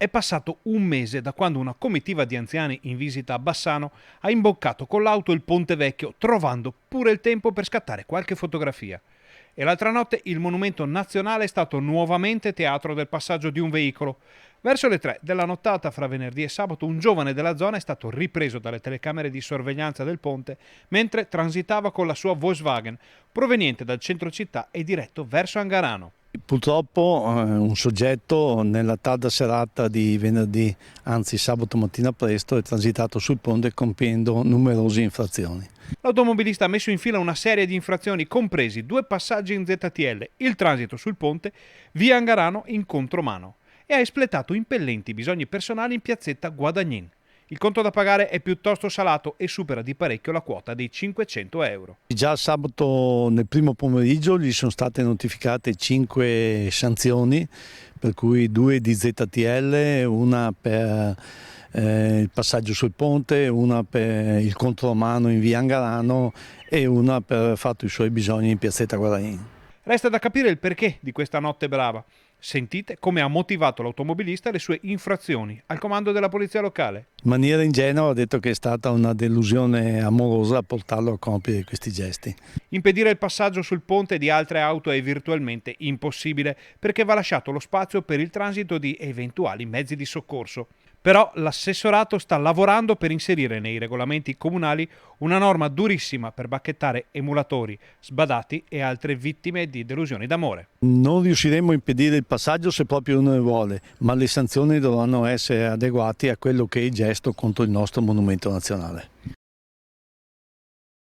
È passato un mese da quando una comitiva di anziani in visita a Bassano ha imboccato con l'auto il Ponte Vecchio, trovando pure il tempo per scattare qualche fotografia. E l'altra notte il monumento nazionale è stato nuovamente teatro del passaggio di un veicolo. Verso le 3 della nottata fra venerdì e sabato un giovane della zona è stato ripreso dalle telecamere di sorveglianza del ponte mentre transitava con la sua Volkswagen, proveniente dal centro città e diretto verso Angarano. Purtroppo un soggetto nella tarda serata di venerdì, anzi sabato mattina presto, è transitato sul ponte compiendo numerose infrazioni. L'automobilista ha messo in fila una serie di infrazioni, compresi 2 passaggi in ZTL, il transito sul ponte, via Angarano in contromano, e ha espletato impellenti bisogni personali in piazzetta Guadagnin. Il conto da pagare è piuttosto salato e supera di parecchio la quota dei 500 euro. Già sabato nel primo pomeriggio gli sono state notificate 5 sanzioni, per cui 2 di ZTL, una per il passaggio sul ponte, una per il contromano in via Angarano e una per aver fatto i suoi bisogni in piazzetta Guadagnin. Resta da capire il perché di questa notte brava. Sentite come ha motivato l'automobilista le sue infrazioni al comando della polizia locale. In maniera ingenua ha detto che è stata una delusione amorosa portarlo a compiere questi gesti. Impedire il passaggio sul ponte di altre auto è virtualmente impossibile perché va lasciato lo spazio per il transito di eventuali mezzi di soccorso. Però l'assessorato sta lavorando per inserire nei regolamenti comunali una norma durissima per bacchettare emulatori, sbadati e altre vittime di delusioni d'amore. Non riusciremo a impedire il passaggio se proprio uno ne vuole, ma le sanzioni dovranno essere adeguate a quello che è il gesto contro il nostro monumento nazionale.